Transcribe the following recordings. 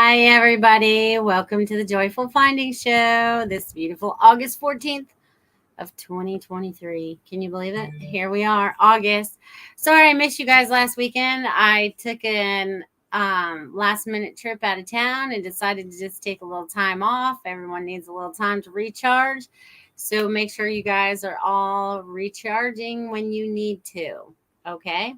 Hi, everybody. Welcome to the Joyful Finding Show this beautiful August 14th of 2023. Can you believe it? Here we are, August. Sorry I missed you guys last weekend. I took an last minute trip out of town and decided to just take a little time off. Everyone needs a little time to recharge. So make sure you guys are all recharging when you need to. Okay.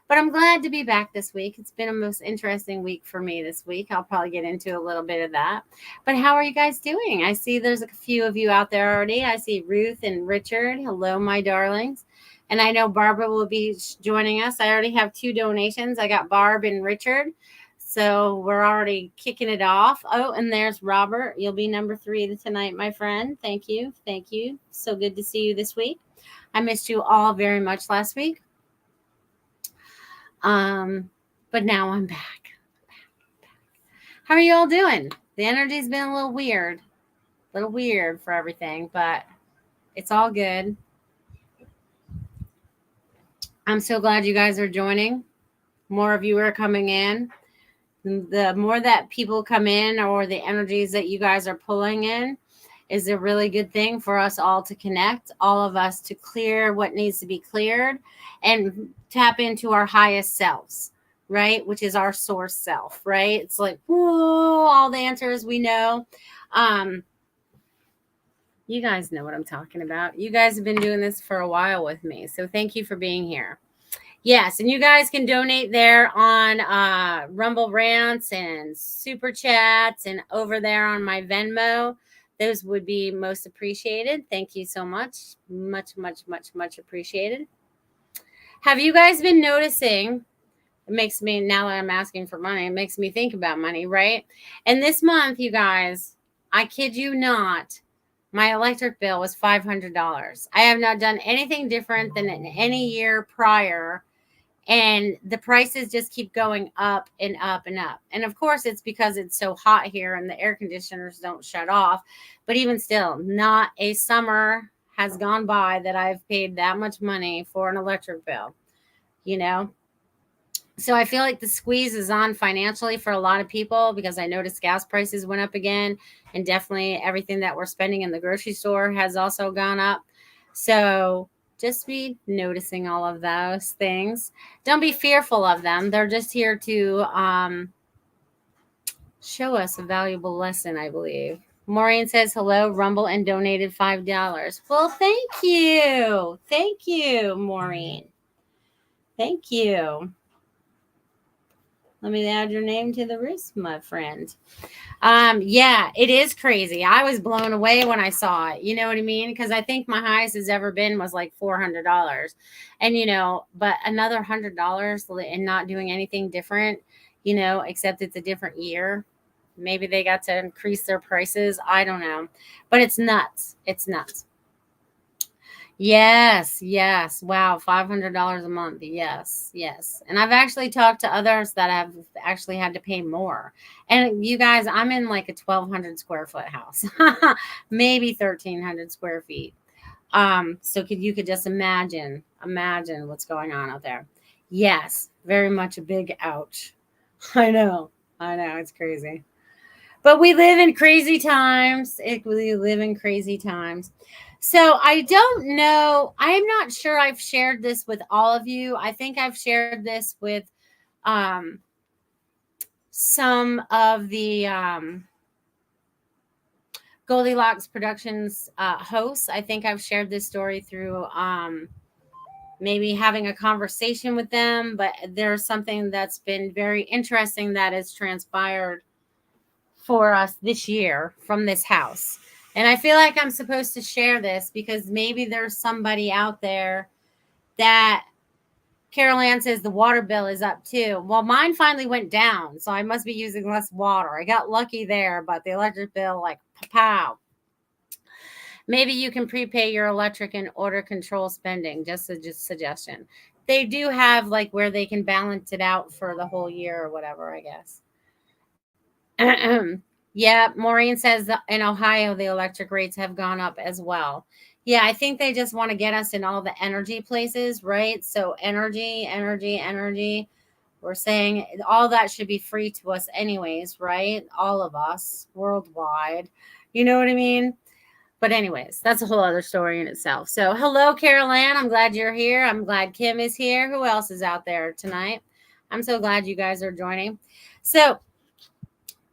But I'm glad to be back this week. It's been a most interesting week for me this week. I'll probably get into a little bit of that. But how are you guys doing? I see there's a few of you out there already. I see Ruth and Richard. Hello, my darlings. And I know Barbara will be joining us. I already have 2 donations. I got Barb and Richard. So we're already kicking it off. Oh, and there's Robert. You'll be number 3 tonight, my friend. Thank you. Thank you. So good to see you this week. I missed you all very much last week. But now I'm back. How are you all doing? The energy's been a little weird for everything, but it's all good. I'm so glad you guys are joining. More of you are coming in. The more that people come in, or the energies that you guys are pulling in, is a really good thing for us all to connect, all of us to clear what needs to be cleared and tap into our highest selves, right? Which is our source self, right? It's like, whoa, all the answers we know. You guys know what I'm talking about. You guys have been doing this for a while with me. So thank you for being here. Yes, and you guys can donate there on Rumble Rants and Super Chats and over there on my Venmo. Those would be most appreciated. Thank you so much. Much, much, much, much appreciated. Have you guys been noticing? It makes me, now that I'm asking for money, it makes me think about money, right? And this month, you guys, I kid you not, my electric bill was $500. I have not done anything different than in any year prior. And the prices just keep going up and up and up. And of course, it's because it's so hot here and the air conditioners don't shut off. But even still, not a summer has gone by that I've paid that much money for an electric bill, you know? So I feel like the squeeze is on financially for a lot of people, because I noticed gas prices went up again. And definitely everything that we're spending in the grocery store has also gone up. So just be noticing all of those things. Don't be fearful of them. They're just here to show us a valuable lesson, I believe. Maureen says hello, Rumble, and donated $5. Well, thank you. Thank you, Maureen. Thank you. Let me add your name to the list, my friend. Yeah, it is crazy. I was blown away when I saw it. You know what I mean? Because I think my highest has ever been was like $400. And, you know, but another $100 and not doing anything different, you know, except it's a different year. Maybe they got to increase their prices. I don't know. But it's nuts. It's nuts. Yes, yes. Wow, $500 a month. Yes, yes. And I've actually talked to others that have actually had to pay more. And you guys, I'm in like a 1,200 square foot house, maybe 1,300 square feet. So you could just imagine what's going on out there. Yes, very much a big ouch. I know, it's crazy. But we live in crazy times. We live in crazy times. So I don't know. I'm not sure I've shared this with all of you. I think I've shared this with some of the Goldylocks Productions hosts. I think I've shared this story through maybe having a conversation with them. But there's something that's been very interesting that has transpired for us this year from this house. And I feel like I'm supposed to share this because maybe there's somebody out there that Carol Ann says the water bill is up too. Well, mine finally went down, so I must be using less water. I got lucky there, but the electric bill, like, pow. Maybe you can prepay your electric and order control spending. Just a suggestion. They do have like where they can balance it out for the whole year or whatever, I guess. Yeah, Maureen says that in Ohio, the electric rates have gone up as well. Yeah, I think they just want to get us in all the energy places, right? So energy, We're saying all that should be free to us anyways, right? All of us worldwide. You know what I mean? But anyways, that's a whole other story in itself. So hello, Carol Ann. I'm glad you're here. I'm glad Kim is here. Who else is out there tonight? I'm so glad you guys are joining. So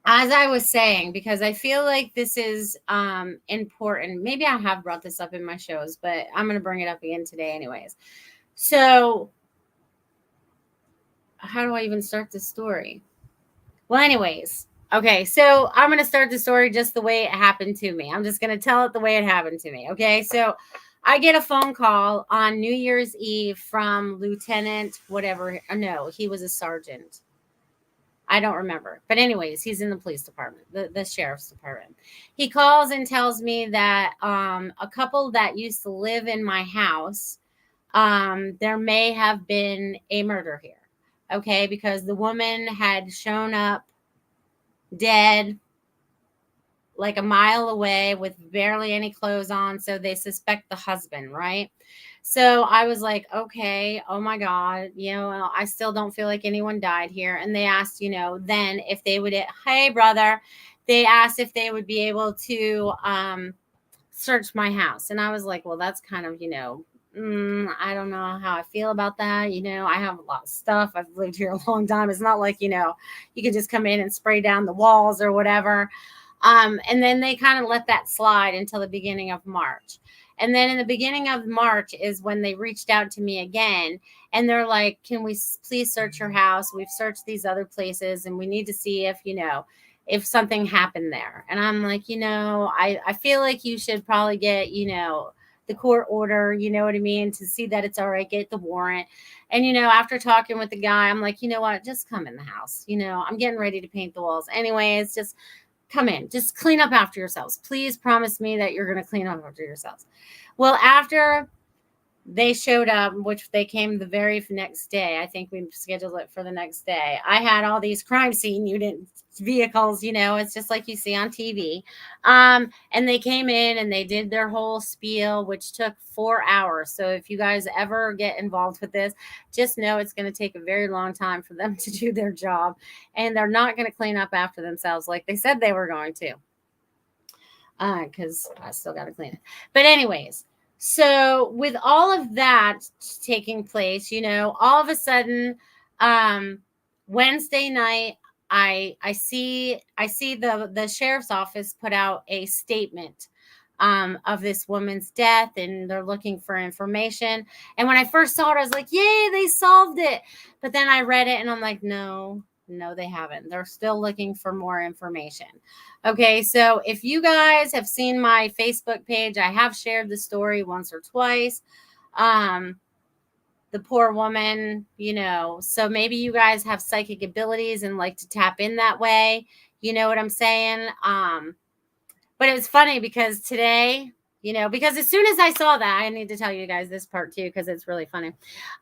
as I was saying, because I feel like this is important. Maybe I have brought this up in my shows, but I'm going to bring it up again today anyways. So how do I even start this story? Well, anyways, okay, so I'm going to start the story just the way it happened to me. I'm just going to tell it the way it happened to me, okay? So I get a phone call on New Year's Eve from Lieutenant whatever. No, he was a sergeant. I don't remember. But anyways, he's in the police department, the sheriff's department. He calls and tells me that a couple that used to live in my house, there may have been a murder here. Okay, because the woman had shown up dead like a mile away with barely any clothes on. So they suspect the husband, right? So I was like, okay, oh my God, I still don't feel like anyone died here. And they asked, then if they would, hey, brother, they asked if they would be able to search my house. And I was like, well, that's kind of, I don't know how I feel about that. I have a lot of stuff. I've lived here a long time. It's not like, you can just come in and spray down the walls or whatever. And then they kind of let that slide until the beginning of March. And then in the beginning of March is when they reached out to me again. And they're like, can we please search your house? We've searched these other places and we need to see if something happened there. And I'm like, I feel like you should probably get, the court order, you know what I mean, to see that it's all right, get the warrant. And, after talking with the guy, I'm like, you know what, just come in the house. I'm getting ready to paint the walls. Anyways, just come in, just clean up after yourselves. Please promise me that you're going to clean up after yourselves. Well, after they showed up, which they came the very next day, I think we scheduled it for the next day. I had all these crime scene unit vehicles, it's just like you see on TV. And they came in and they did their whole spiel, which took 4 hours. So if you guys ever get involved with this, just know it's going to take a very long time for them to do their job. And they're not going to clean up after themselves like they said they were going to. Because I still got to clean it. But anyways, so with all of that taking place, all of a sudden, Wednesday night, I see the sheriff's office put out a statement of this woman's death, and they're looking for information. And when I first saw it, I was like, yay, they solved it. But then I read it and I'm like, no, they haven't. They're still looking for more information. Okay, so if you guys have seen my Facebook page, I have shared the story once or twice. The poor woman, so maybe you guys have psychic abilities and like to tap in that way. You know what I'm saying? But it was funny because today, because as soon as I saw that, I need to tell you guys this part too, because it's really funny.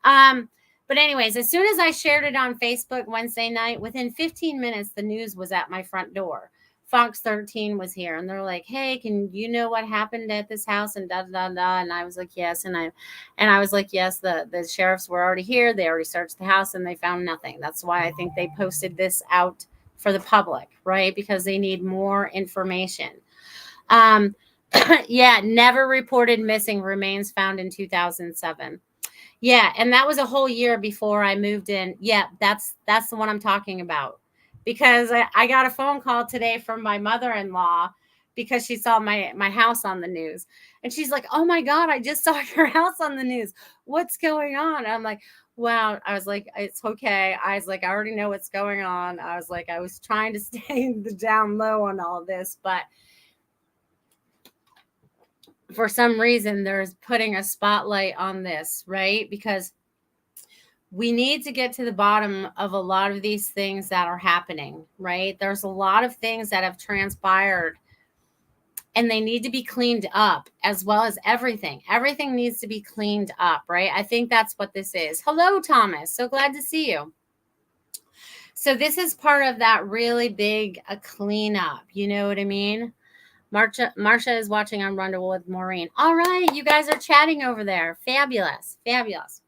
But anyways, as soon as I shared it on Facebook Wednesday night, within 15 minutes, the news was at my front door. Fox 13 was here and they're like, hey, can you know what happened at this house and da da da. And I was like, yes. And I was like, yes, the sheriffs were already here. They already searched the house and they found nothing. That's why I think they posted this out for the public, right? Because they need more information. Yeah, never reported missing, remains found in 2007. Yeah, and that was a whole year before I moved in. Yeah, that's the one I'm talking about. Because I got a phone call today from my mother-in-law because she saw my house on the news. And she's like, oh my God, I just saw your house on the news. What's going on? And I'm like, wow. I was like, it's okay. I was like, I already know what's going on. I was like, I was trying to stay down low on all of this, but for some reason, there's putting a spotlight on this, right? Because we need to get to the bottom of a lot of these things that are happening, right? There's a lot of things that have transpired and they need to be cleaned up, as well as everything. Everything needs to be cleaned up, right? I think that's what this is. Hello, Thomas. So glad to see you. So this is part of that really big cleanup. You know what I mean? Marsha is watching on Rundle with Maureen. All right, you guys are chatting over there. Fabulous, fabulous.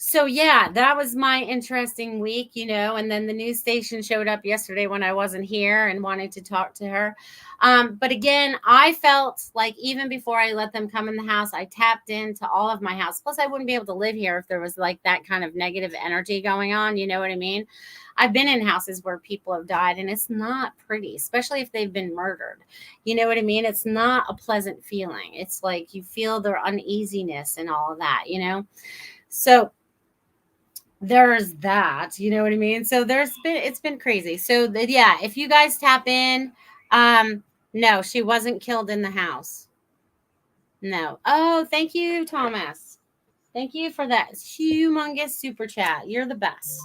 So yeah, that was my interesting week, and then the news station showed up yesterday when I wasn't here and wanted to talk to her. But again, I felt like even before I let them come in the house, I tapped into all of my house. Plus, I wouldn't be able to live here if there was like that kind of negative energy going on. You know what I mean? I've been in houses where people have died and it's not pretty, especially if they've been murdered. You know what I mean? It's not a pleasant feeling. It's like you feel their uneasiness and all of that. So there's that, you know what I mean? So it's been crazy. So yeah, if you guys tap in, no, she wasn't killed in the house. No. Oh, thank you, Thomas. Thank you for that humongous super chat. You're the best.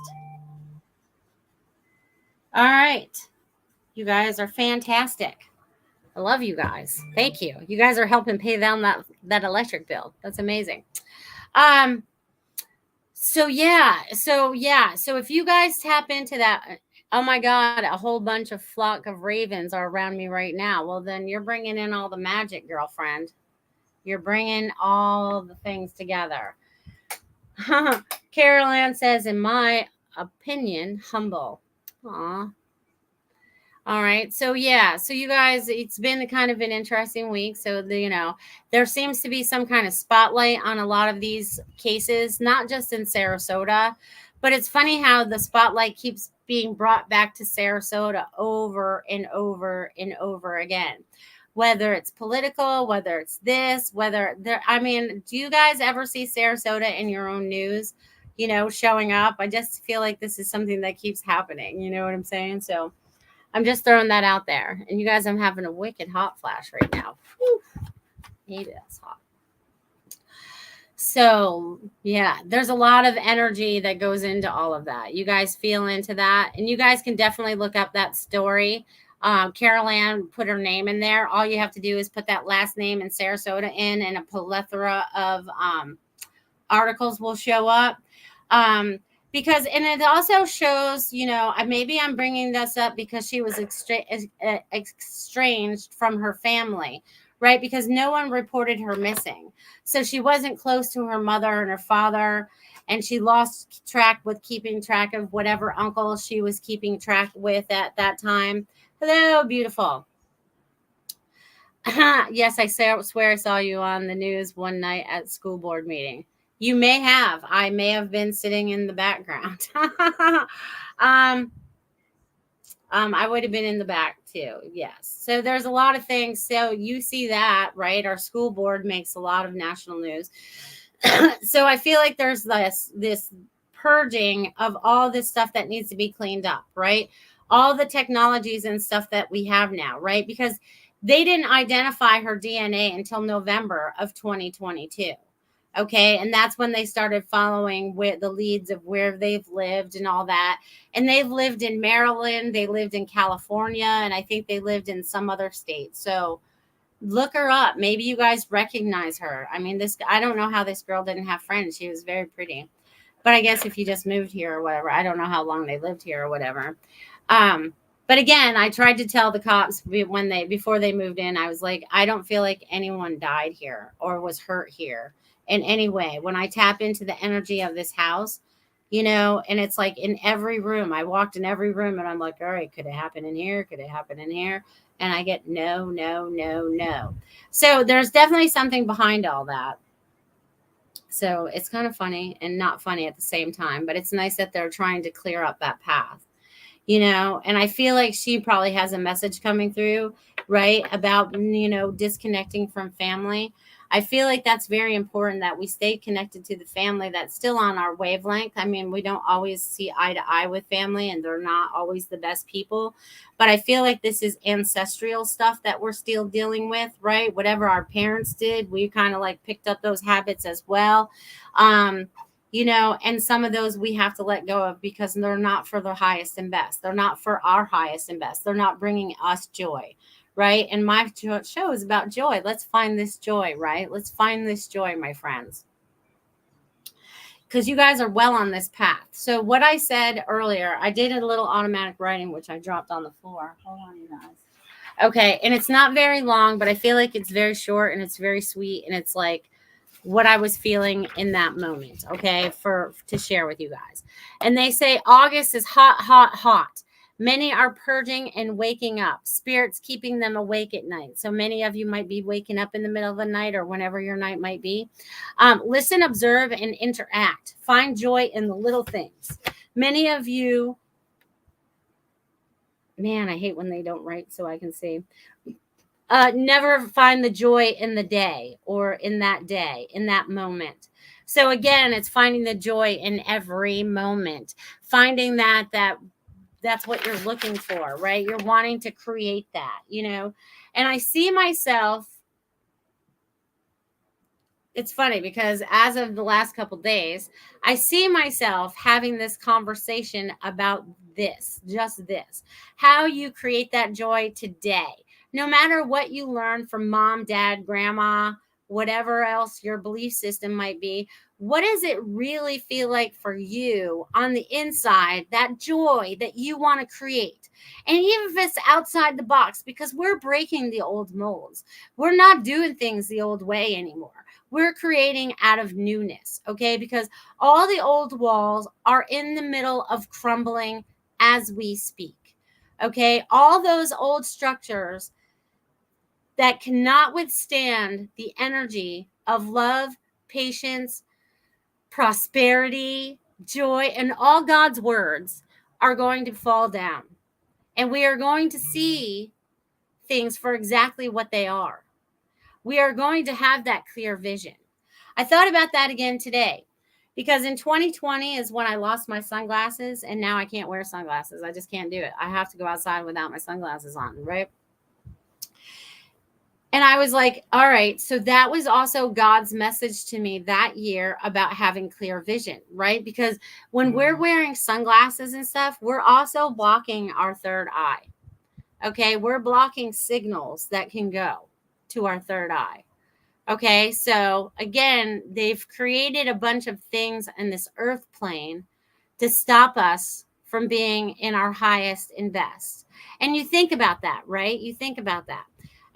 All right. You guys are fantastic. I love you guys. Thank you. You guys are helping pay down that electric bill. That's amazing. So if you guys tap into that, oh my God, a whole bunch of flock of ravens are around me right now. Well, then you're bringing in all the magic, girlfriend. You're bringing all the things together. Carol Ann says, in my opinion, humble. Aw. All right. So you guys, it's been kind of an interesting week. So there seems to be some kind of spotlight on a lot of these cases, not just in Sarasota, but it's funny how the spotlight keeps being brought back to Sarasota over and over and over again. Whether it's political, whether it's this, do you guys ever see Sarasota in your own news, showing up? I just feel like this is something that keeps happening. You know what I'm saying? So I'm just throwing that out there. And you guys, I'm having a wicked hot flash right now. Whew. Maybe that's hot. So, yeah, there's a lot of energy that goes into all of that. You guys feel into that. And you guys can definitely look up that story. Carol Ann put her name in there. All you have to do is put that last name in Sarasota in, and a plethora of articles will show up. Because, and it also shows, maybe I'm bringing this up because she was estranged from her family, right? Because no one reported her missing. So she wasn't close to her mother and her father, and she lost track with keeping track of whatever uncle she was keeping track with at that time. Hello, beautiful. Yes, I swear I saw you on the news one night at school board meeting. You may have. I may have been sitting in the background. I would have been in the back too. Yes. So there's a lot of things. So you see that, right? Our school board makes a lot of national news. So I feel like there's this purging of all this stuff that needs to be cleaned up, right? All the technologies and stuff that we have now, right? Because they didn't identify her DNA until November of 2022. Okay. And that's when they started following with the leads of where they've lived and all that. And they've lived in Maryland, they lived in California, and I think they lived in some other state. So look her up. Maybe you guys recognize her. I mean, I don't know how this girl didn't have friends. She was very pretty. But I guess if you just moved here or whatever, I don't know how long they lived here or whatever. But again, I tried to tell the cops before they moved in, I was like, I don't feel like anyone died here or was hurt here in any way. When I tap into the energy of this house, and it's like in every room, I walked in every room and I'm like, all right, could it happen in here? Could it happen in here? And I get no, no, no, no. So there's definitely something behind all that. So it's kind of funny and not funny at the same time, but it's nice that they're trying to clear up that path. And I feel like she probably has a message coming through, right? About, disconnecting from family. I feel like that's very important that we stay connected to the family that's still on our wavelength. I mean, we don't always see eye to eye with family and they're not always the best people, but I feel like this is ancestral stuff that we're still dealing with, right? Whatever our parents did, we kind of like picked up those habits as well. And some of those we have to let go of because they're not for the highest and best. They're not for our highest and best. They're not bringing us joy, right? And my show is about joy. Let's find this joy, right? Let's find this joy, my friends. Because you guys are well on this path. So what I said earlier, I did a little automatic writing, which I dropped on the floor. Hold on, you guys. Okay, and it's not very long, but I feel like it's very short and it's very sweet. And it's like, what I was feeling in that moment, okay, to share with you guys. And they say August is hot, hot, hot. Many are purging and waking up, spirits keeping them awake at night. So many of you might be waking up in the middle of the night or whenever your night might be. Listen, observe, and interact. Find joy in the little things. Many of you, man, I hate when they don't write so I can see. Never find the joy in the day or in that moment. So again, it's finding the joy in every moment, finding that's what you're looking for, right? You're wanting to create that, and I see myself. It's funny because as of the last couple days, I see myself having this conversation about just this, how you create that joy today. No matter what you learn from mom, dad, grandma, whatever else your belief system might be, what does it really feel like for you on the inside, that joy that you want to create? And even if it's outside the box, because we're breaking the old molds, we're not doing things the old way anymore. We're creating out of newness, okay? Because all the old walls are in the middle of crumbling as we speak, okay? All those old structures that cannot withstand the energy of love, patience, prosperity, joy, and all God's words are going to fall down. And we are going to see things for exactly what they are. We are going to have that clear vision. I thought about that again today because in 2020 is when I lost my sunglasses, and now I can't wear sunglasses. I just can't do it. I have to go outside without my sunglasses on, right? And I was like, all right, so that was also God's message to me that year about having clear vision, right? Because when we're wearing sunglasses and stuff, we're also blocking our third eye. Okay, we're blocking signals that can go to our third eye. Okay, so again, they've created a bunch of things in this earth plane to stop us from being in our highest and best. And you think about that, right? You think about that.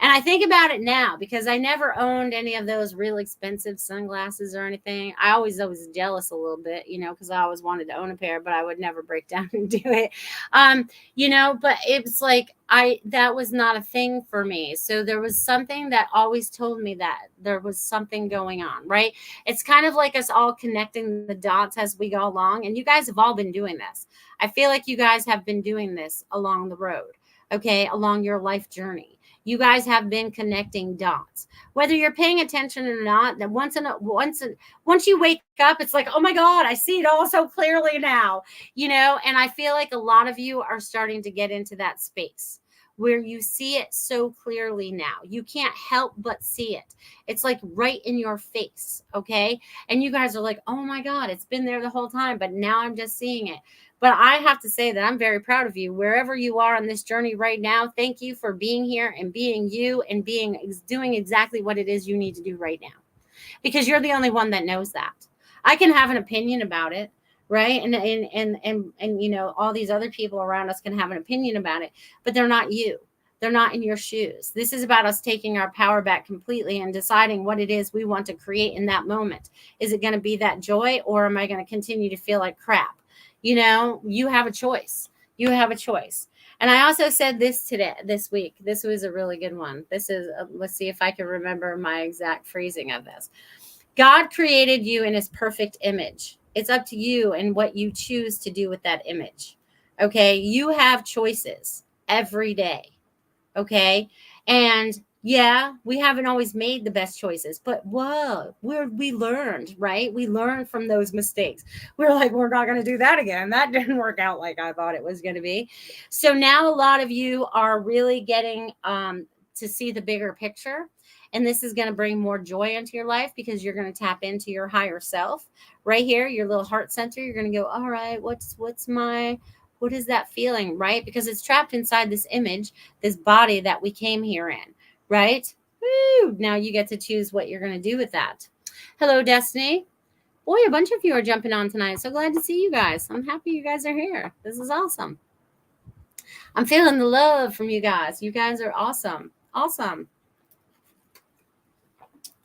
And I think about it now because I never owned any of those real expensive sunglasses or anything. I always was jealous a little bit, because I always wanted to own a pair, but I would never break down and do it. But it's like that was not a thing for me. So there was something that always told me that there was something going on, right? It's kind of like us all connecting the dots as we go along. And you guys have all been doing this. I feel like you guys have been doing this along the road, okay, along your life journey. You guys have been connecting dots, whether you're paying attention or not. That once you wake up, it's like, oh my God, I see it all so clearly now, and I feel like a lot of you are starting to get into that space where you see it so clearly now. You can't help but see it. It's like right in your face, okay? And you guys are like, oh my God, it's been there the whole time, but now I'm just seeing it. But I have to say that I'm very proud of you. Wherever you are on this journey right now, thank you for being here and being you and doing exactly what it is you need to do right now. Because you're the only one that knows that. I can have an opinion about it, right? And all these other people around us can have an opinion about it, but they're not you. They're not in your shoes. This is about us taking our power back completely and deciding what it is we want to create in that moment. Is it going to be that joy, or am I going to continue to feel like crap? You have a choice. You have a choice. And I also said this week. This was a really good one. Let's see if I can remember my exact phrasing of this. God created you in his perfect image. It's up to you and what you choose to do with that image. Okay. You have choices every day. Okay. And yeah, we haven't always made the best choices, but we learned, right? We learned from those mistakes. We're like, we're not going to do that again. That didn't work out like I thought it was going to be. So now a lot of you are really getting to see the bigger picture. And this is going to bring more joy into your life because you're going to tap into your higher self right here, your little heart center. You're going to go, all right, what is that feeling, right? Because it's trapped inside this image, this body that we came here in. Right? Woo! Now you get to choose what you're going to do with that. Hello, Destiny. Boy, a bunch of you are jumping on tonight. So glad to see you guys. I'm happy you guys are here. This is awesome. I'm feeling the love from you guys. You guys are awesome. Awesome.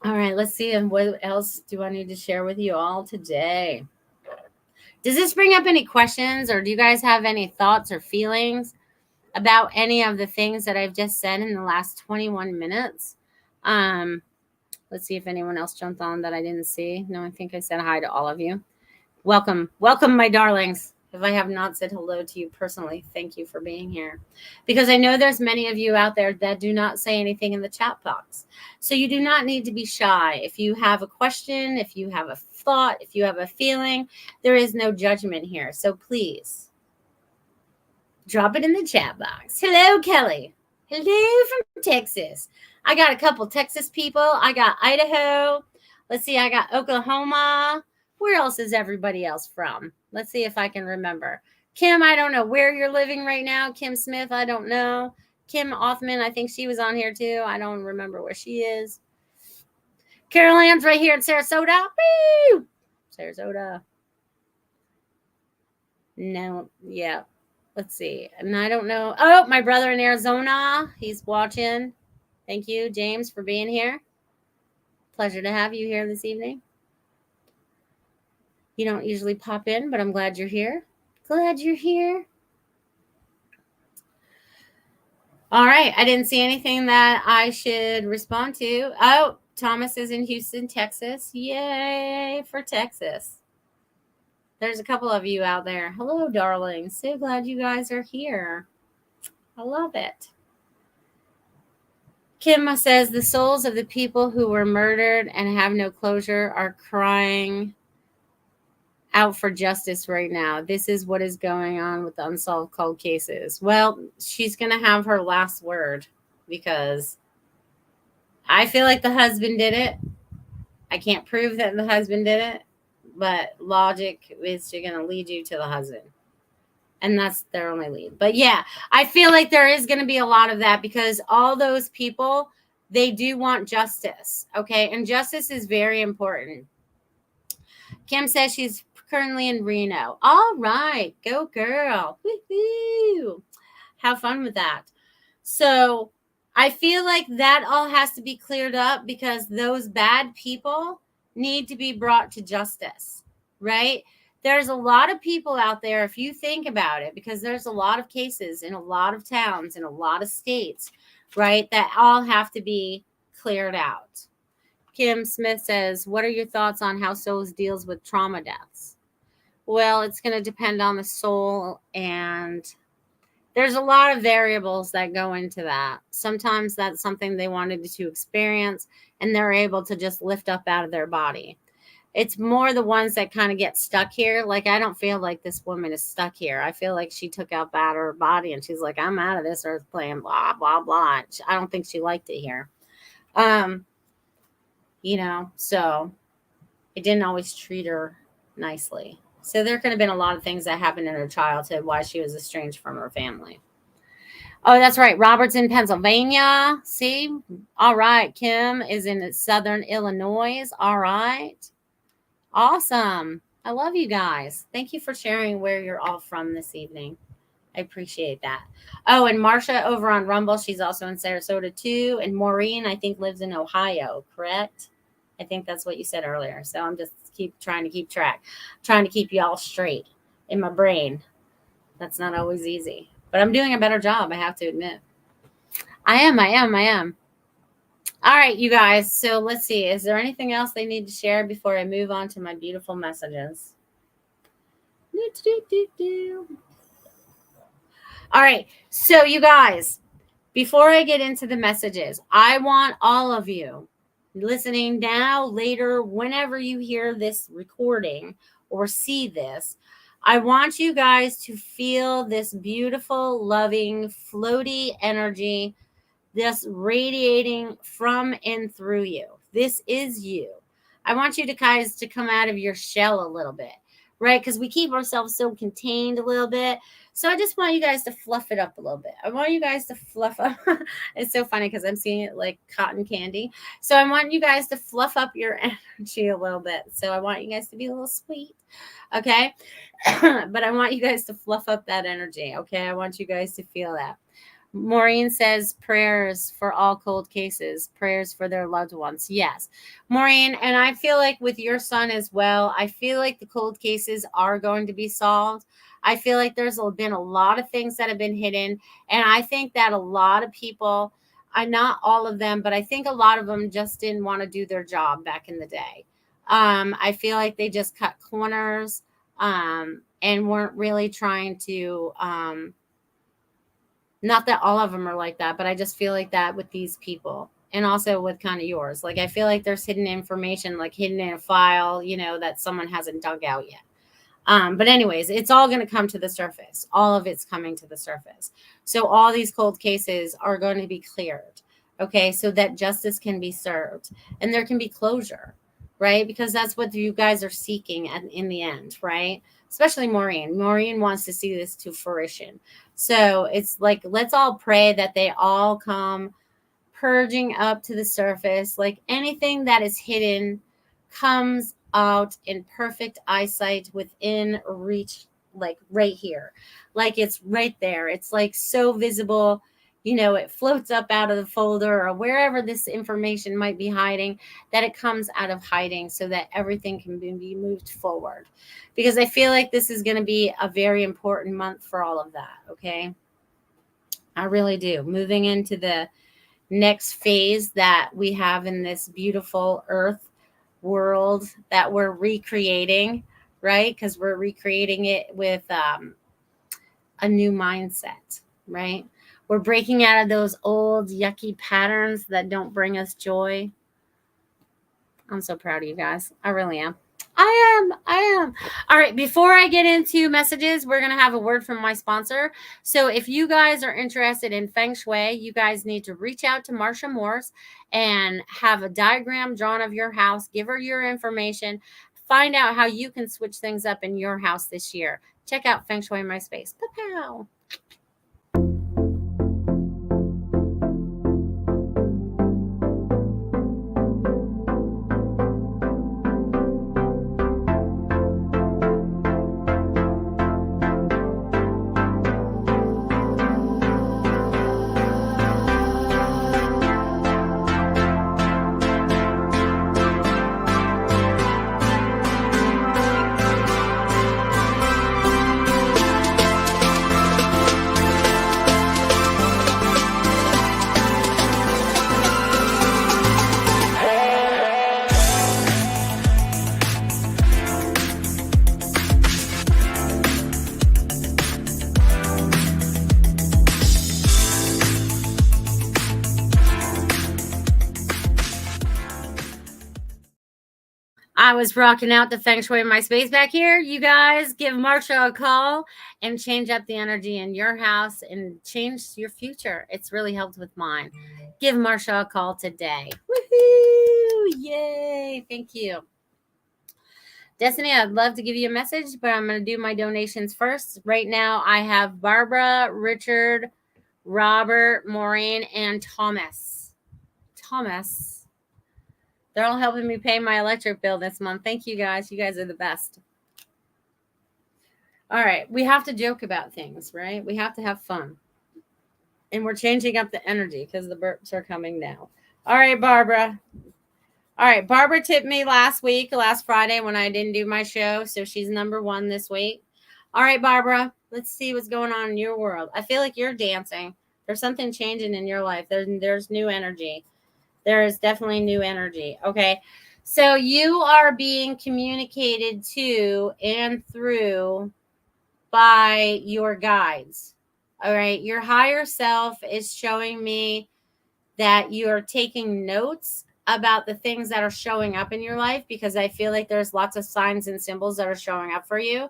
All right, let's see. And what else do I need to share with you all today? Does this bring up any questions, or do you guys have any thoughts or feelings about any of the things that I've just said in the last 21 minutes? Let's see if anyone else jumped on that I didn't see. No, I think I said hi to all of you. Welcome, welcome, my darlings. If I have not said hello to you personally, thank you for being here. Because I know there's many of you out there that do not say anything in the chat box. So you do not need to be shy. If you have a question, if you have a thought, if you have a feeling, there is no judgment here. So please drop it in the chat box. Hello, Kelly. Hello from Texas. I got a couple Texas people. I got Idaho. Let's see, I got Oklahoma. Where else is everybody else from? Let's see if I can remember. Kim, I don't know where you're living right now. Kim Smith, I don't know. Kim Othman, I think she was on here too. I don't remember where she is. Carol Ann's right here in Sarasota. Woo! Sarasota. No, yeah. Let's see. And I don't know. Oh, my brother in Arizona. He's watching. Thank you, James, for being here. Pleasure to have you here this evening. You don't usually pop in, but I'm glad you're here. Glad you're here. All right. I didn't see anything that I should respond to. Oh, Thomas is in Houston, Texas. Yay for Texas. There's a couple of you out there. Hello, darlings. So glad you guys are here. I love it. Kim says the souls of the people who were murdered and have no closure are crying out for justice right now. This is what is going on with the unsolved cold cases. Well, she's going to have her last word because I feel like the husband did it. I can't prove that the husband did it, but logic is going to lead you to the husband. And that's their only lead. But yeah, I feel like there is going to be a lot of that because all those people, they do want justice. Okay. And justice is very important. Kim says she's currently in Reno. All right. Go girl. Woo-hoo. Have fun with that. So I feel like that all has to be cleared up because those bad people need to be brought to justice. Right? There's a lot of people out there, if you think about it, because there's a lot of cases in a lot of towns, in a lot of states, right, that all have to be cleared out. Kim Smith says, what are your thoughts on how souls deals with trauma deaths? Well, it's going to depend on the soul, and there's a lot of variables that go into that. Sometimes that's something they wanted to experience, and they're able to just lift up out of their body. It's more the ones that kind of get stuck here. Like, I don't feel like this woman is stuck here. I feel like she took out out of her body and she's like, I'm out of this earth plane, blah, blah, blah. I don't think she liked it here. So it didn't always treat her nicely. So there could have been a lot of things that happened in her childhood why she was estranged from her family. Oh, that's right. Robert's in Pennsylvania. See? All right. Kim is in Southern Illinois. All right. Awesome. I love you guys. Thank you for sharing where you're all from this evening. I appreciate that. Oh, and Marsha over on Rumble, she's also in Sarasota too. And Maureen, I think, lives in Ohio, correct? I think that's what you said earlier. So I'm just trying to keep track, trying to keep y'all straight in my brain. That's not always easy, but I'm doing a better job, I have to admit. I am. All right, you guys. So let's see. Is there anything else they need to share before I move on to my beautiful messages? All right. So you guys, before I get into the messages, I want all of you listening now, later, whenever you hear this recording or see this, I want you guys to feel this beautiful, loving, floaty energy this radiating from and through you. This is you. I want you guys to come out of your shell a little bit, right? Because we keep ourselves so contained a little bit. So I just want you guys to fluff it up a little bit. I want you guys to fluff up. It's so funny because I'm seeing it like cotton candy. So I want you guys to fluff up your energy a little bit. So I want you guys to be a little sweet. Okay. But I want you guys to fluff up that energy. Okay. I want you guys to feel that. Maureen says prayers for all cold cases, prayers for their loved ones. Yes, Maureen, and I feel like with your son as well, I feel like the cold cases are going to be solved. I feel like there's been a lot of things that have been hidden, and I think that a lot of people, I not all of them, but I think a lot of them just didn't want to do their job back in the day. I feel like they just cut corners and weren't really trying to not that all of them are like that, but I just feel like that with these people. And also with kind of yours. Like I feel like there's hidden information, like hidden in a file, that someone hasn't dug out yet. But anyways, it's all going to come to the surface. All of it's coming to the surface. So all these cold cases are going to be cleared. Okay. So that justice can be served and there can be closure, right? Because that's what you guys are seeking in the end, right? Especially Maureen. Maureen wants to see this to fruition. So it's like, let's all pray that they all come purging up to the surface. Like anything that is hidden comes out in perfect eyesight within reach, like right here. Like it's right there. It's like so visible. It floats up out of the folder or wherever this information might be hiding, that it comes out of hiding so that everything can be moved forward. Because I feel like this is going to be a very important month for all of that. Okay. I really do. Moving into the next phase that we have in this beautiful earth world that we're recreating, right? Because we're recreating it with a new mindset, right? We're breaking out of those old yucky patterns that don't bring us joy. I'm so proud of you guys. I really am. I am. All right. Before I get into messages, we're going to have a word from my sponsor. So if you guys are interested in Feng Shui, you guys need to reach out to Marsha Morse and have a diagram drawn of your house. Give her your information. Find out how you can switch things up in your house this year. Check out Feng Shui My Space. Pow. I was rocking out the Feng Shui in my space back here. You guys give Marsha a call and change up the energy in your house and change your future. It's really helped with mine. Give Marsha a call today. Woohoo! Yay! Thank you. Destiny, I'd love to give you a message, but I'm going to do my donations first. Right now, I have Barbara, Richard, Robert, Maureen, and Thomas. They're all helping me pay my electric bill this month. Thank you guys. You guys are the best. All right. We have to joke about things, right? We have to have fun. And we're changing up the energy because the burps are coming now. All right, Barbara. All right. Barbara tipped me last Friday when I didn't do my show. So she's number 1 this week. All right, Barbara. Let's see what's going on in your world. I feel like you're dancing. There's something changing in your life. There's new energy. There is definitely new energy. Okay. So you are being communicated to and through by your guides. All right. Your higher self is showing me that you are taking notes about the things that are showing up in your life, because I feel like there's lots of signs and symbols that are showing up for you.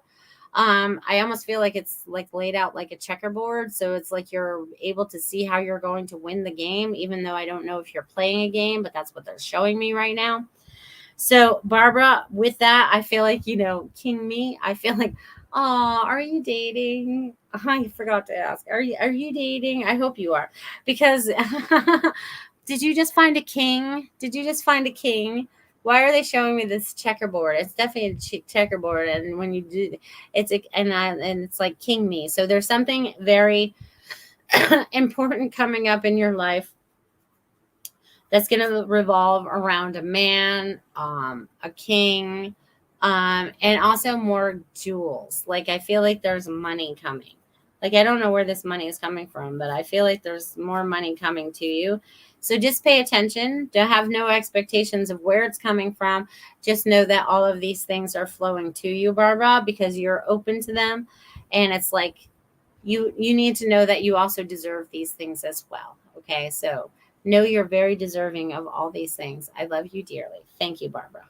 I almost feel like it's like laid out like a checkerboard. So it's like you're able to see how you're going to win the game, even though I don't know if you're playing a game, but that's what they're showing me right now. So Barbara, with that, I feel like, King Me, I feel like, oh, are you dating? I forgot to ask. Are you dating? I hope you are, because did you just find a king? Why are they showing me this checkerboard? It's definitely a checkerboard, and when you do, it's like King Me. So there's something very important coming up in your life that's going to revolve around a man, a king, and also more jewels. Like, I feel like there's money coming. Like, I don't know where this money is coming from, but I feel like there's more money coming to you. So just pay attention. Don't have no expectations of where it's coming from. Just know that all of these things are flowing to you, Barbara, because you're open to them. And it's like you need to know that you also deserve these things as well. Okay, so know you're very deserving of all these things. I love you dearly. Thank you, Barbara.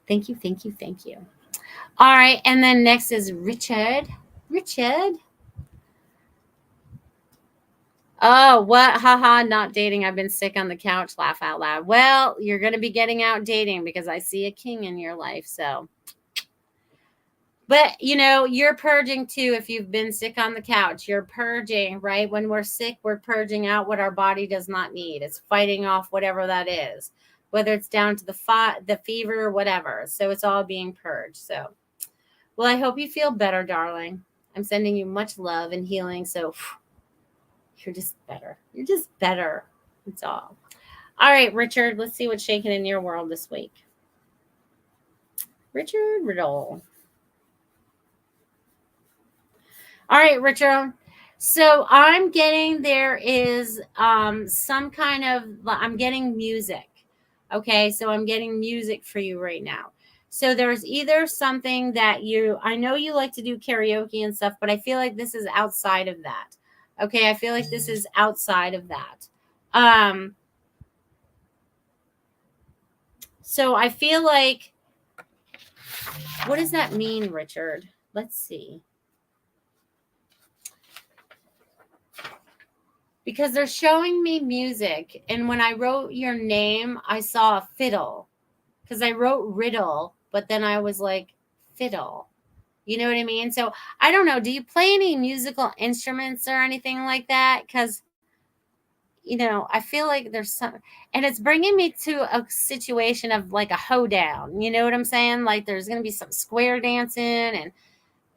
Thank you, thank you, thank you. All right, and then next is Richard. Richard. Oh, what? Haha, not dating. I've been sick on the couch. Laugh out loud. Well, you're going to be getting out dating because I see a king in your life. So, but you're purging too. If you've been sick on the couch, you're purging, right? When we're sick, we're purging out what our body does not need. It's fighting off whatever that is, whether it's down to the fever or whatever. So it's all being purged. So, well, I hope you feel better, darling. I'm sending you much love and healing. So you're just better. You're just better. That's all. All right, Richard, let's see what's shaking in your world this week. Richard Riddle. All right, Richard. So I'm getting there is some kind of, I'm getting music. Okay, so I'm getting music for you right now. So there's either something that I know you like to do karaoke and stuff, but I feel like this is outside of that. Okay, I feel like this is outside of that. So I feel like, what does that mean, Richard? Let's see. Because they're showing me music, and when I wrote your name, I saw a fiddle. Because I wrote riddle, but then I was like, fiddle. You know what I mean? So I don't know. Do you play any musical instruments or anything like that? Because, I feel like there's some, and it's bringing me to a situation of like a hoedown. You know what I'm saying? Like there's going to be some square dancing and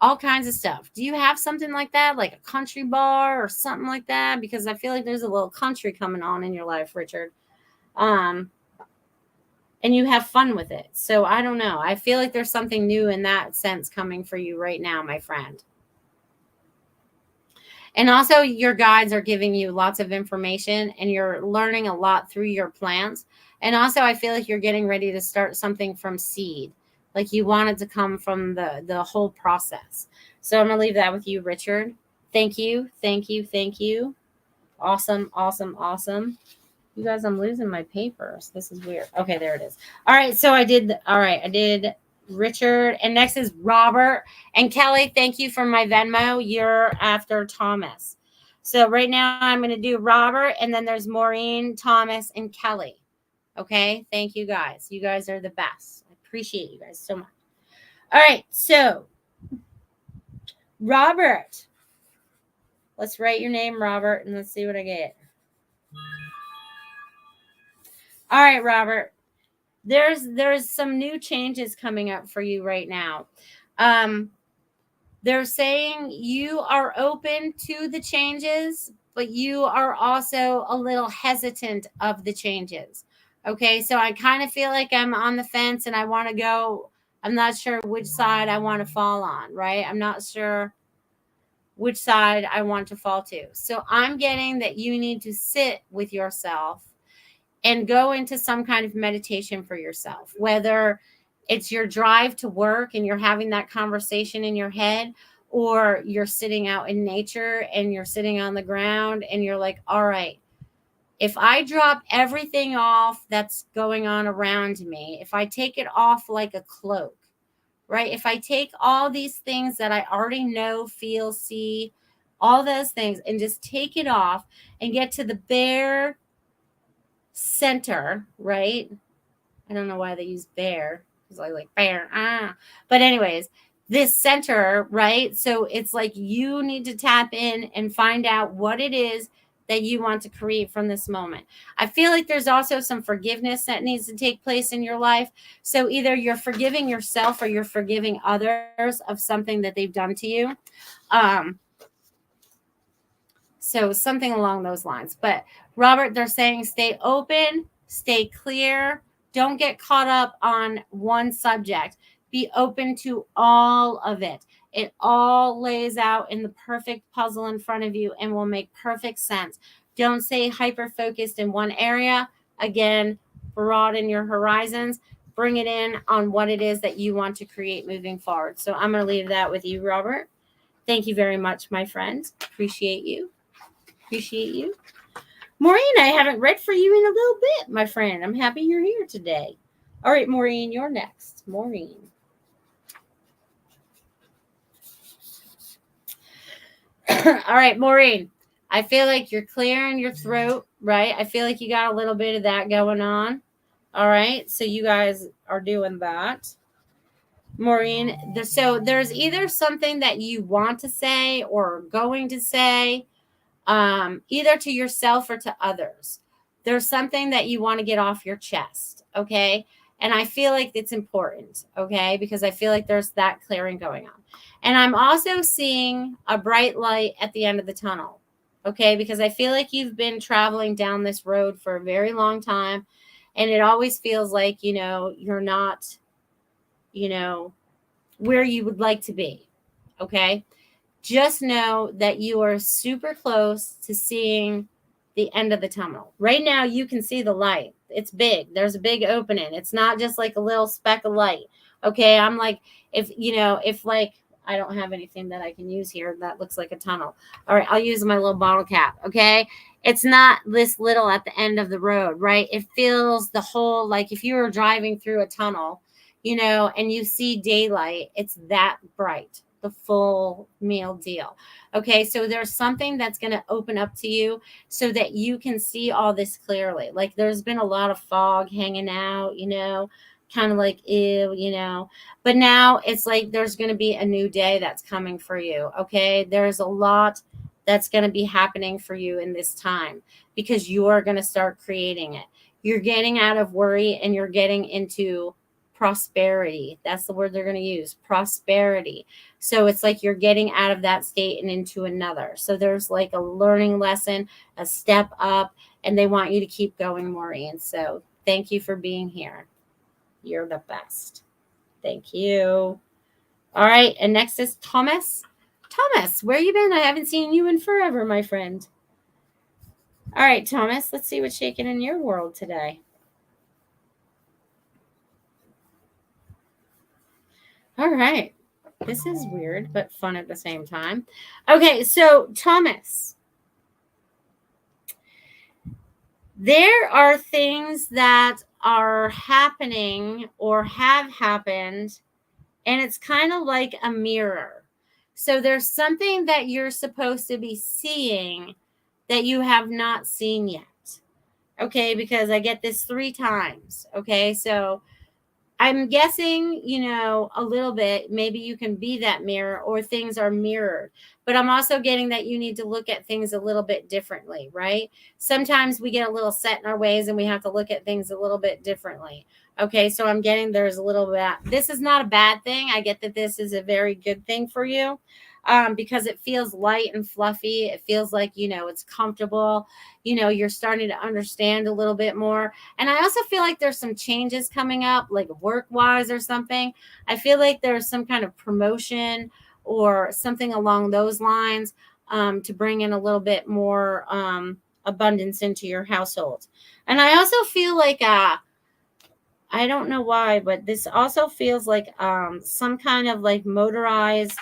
all kinds of stuff. Do you have something like that, like a country bar or something like that? Because I feel like there's a little country coming on in your life, Richard. And you have fun with it. So I don't know. I feel like there's something new in that sense coming for you right now, my friend. And also your guides are giving you lots of information and you're learning a lot through your plants. And also I feel like you're getting ready to start something from seed. Like you want it to come from the whole process. So I'm going to leave that with you, Richard. Thank you. Thank you. Thank you. Awesome. Awesome. Awesome. You guys, I'm losing my papers. This is weird. Okay, there it is. All right. So I did Richard, and next is Robert and Kelly. Thank you for my Venmo. You're after Thomas. So right now I'm going to do Robert, and then there's Maureen, Thomas, and Kelly. Okay. Thank you guys. You guys are the best. I appreciate you guys so much. All right. So Robert, let's write your name, Robert, and let's see what I get. All right, Robert. There's some new changes coming up for you right now. They're saying you are open to the changes, but you are also a little hesitant of the changes. Okay, so I kind of feel like I'm on the fence and I want to go. I'm not sure which side I want to fall on, right? I'm not sure which side I want to fall to. So I'm getting that you need to sit with yourself and go into some kind of meditation for yourself, whether it's your drive to work and you're having that conversation in your head, or you're sitting out in nature and you're sitting on the ground and you're like, all right, if I drop everything off that's going on around me, if I take it off like a cloak, right? If I take all these things that I already know, feel, see, all those things, and just take it off and get to the bare center, right? I don't know why they use bear, because I like bear. But anyways, this center, right? So it's like you need to tap in and find out what it is that you want to create from this moment. I feel like there's also some forgiveness that needs to take place in your life. So either you're forgiving yourself or you're forgiving others of something that they've done to you. So something along those lines. But Robert, they're saying stay open, stay clear. Don't get caught up on one subject. Be open to all of it. It all lays out in the perfect puzzle in front of you and will make perfect sense. Don't stay hyper focused in one area. Again, broaden your horizons. Bring it in on what it is that you want to create moving forward. So I'm going to leave that with you, Robert. Thank you very much, my friend. Appreciate you. Appreciate you. Maureen, I haven't read for you in a little bit, my friend. I'm happy you're here today. All right, Maureen, you're next. Maureen. All right, Maureen. I feel like you're clearing your throat, right? I feel like you got a little bit of that going on. All right, so you guys are doing that. Maureen, so there's either something that you want to say or going to say, either to yourself or to others. There's something that you want to get off your chest, okay? And I feel like it's important, okay? Because I feel like there's that clearing going on. And I'm also seeing a bright light at the end of the tunnel, okay? Because I feel like you've been traveling down this road for a very long time. And it always feels like, you're not, where you would like to be, okay? Just know that you are super close to seeing the end of the tunnel. Right now, you can see the light. It's big. There's a big opening. It's not just like a little speck of light. Okay. I'm like, if I don't have anything that I can use here that looks like a tunnel. All right. I'll use my little bottle cap. Okay. It's not this little at the end of the road, right? It feels the whole, like if you were driving through a tunnel, and you see daylight, it's that bright, the full meal deal. Okay, so there's something that's going to open up to you so that you can see all this clearly. Like there's been a lot of fog hanging out, kind of like, ew, but now it's like there's going to be a new day that's coming for you. Okay, there's a lot that's going to be happening for you in this time because you are going to start creating it. You're getting out of worry and you're getting into prosperity. That's the word they're going to use, prosperity. So it's like you're getting out of that state and into another. So there's like a learning lesson, a step up, and they want you to keep going, Maureen. So thank you for being here. You're the best. Thank you. All right. And next is Thomas. Thomas, where you been? I haven't seen you in forever, my friend. All right, Thomas, let's see what's shaking in your world today. All right. This is weird, but fun at the same time. Okay, so Thomas, there are things that are happening or have happened, and it's kind of like a mirror. So there's something that you're supposed to be seeing that you have not seen yet. Okay, because I get this 3 times. Okay, so I'm guessing, a little bit, maybe you can be that mirror or things are mirrored. But I'm also getting that you need to look at things a little bit differently, right? Sometimes we get a little set in our ways and we have to look at things a little bit differently. Okay, so I'm getting there's a little bit. This is not a bad thing. I get that this is a very good thing for you. Because it feels light and fluffy. It feels like, it's comfortable. You're starting to understand a little bit more. And I also feel like there's some changes coming up, like work-wise or something. I feel like there's some kind of promotion or something along those lines to bring in a little bit more abundance into your household. And I also feel like, I don't know why, but this also feels like some kind of like motorized.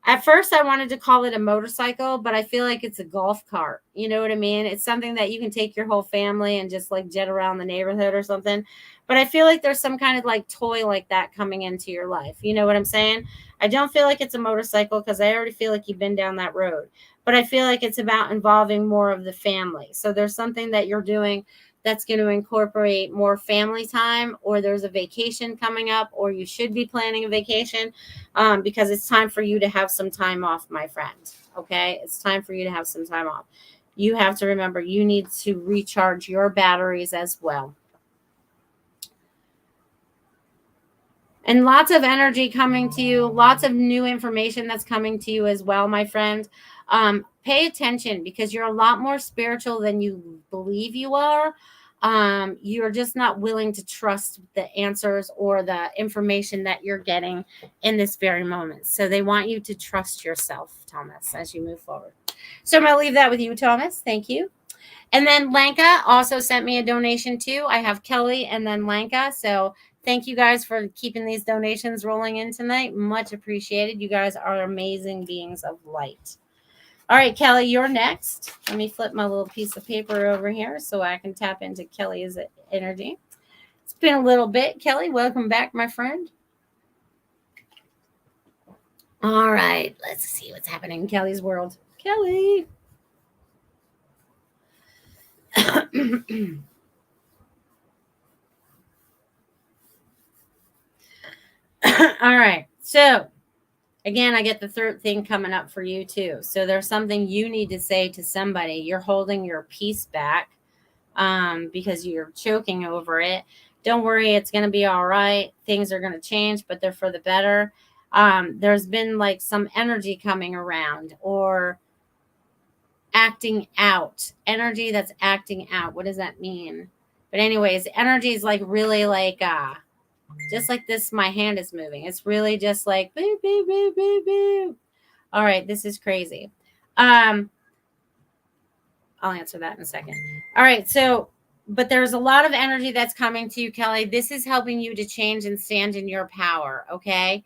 At first, I wanted to call it a motorcycle, but I feel like it's a golf cart. You know what I mean? It's something that you can take your whole family and just like jet around the neighborhood or something. But I feel like there's some kind of like toy like that coming into your life. You know what I'm saying? I don't feel like it's a motorcycle because I already feel like you've been down that road. But I feel like it's about involving more of the family. So there's something that you're doing that's going to incorporate more family time, or there's a vacation coming up, or you should be planning a vacation because it's time for you to have some time off, my friend. Okay, it's time for you to have some time off. You have to remember you need to recharge your batteries as well. And lots of energy coming to you, lots of new information that's coming to you as well, my friend. pay attention, because you're a lot more spiritual than you believe you are. You're just not willing to trust the answers or the information that you're getting in this very moment. So they want you to trust yourself, Thomas, as you move forward. So I'm going to leave that with you, Thomas. Thank you. And then Lanka also sent me a donation too. I have Kelly and then Lanka. So thank you guys for keeping these donations rolling in tonight. Much appreciated. You guys are amazing beings of light. All right, Kelly, you're next. Let me flip my little piece of paper over here so I can tap into Kelly's energy. It's been a little bit. Kelly, welcome back, my friend. All right, let's see what's happening in Kelly's world. Kelly. All right, so again, I get the third thing coming up for you too. So there's something you need to say to somebody. You're holding your peace back because you're choking over it. Don't worry, it's going to be all right. Things are going to change, but they're for the better. There's been like some energy coming around or acting out. Energy that's acting out. What does that mean? But anyways, energy is like really like just like this, my hand is moving. It's really just like boo, boo, boo, boo, boo. All right, this is crazy. I'll answer that in a second. All right, so, but there's a lot of energy that's coming to you, Kelly. This is helping you to change and stand in your power, okay?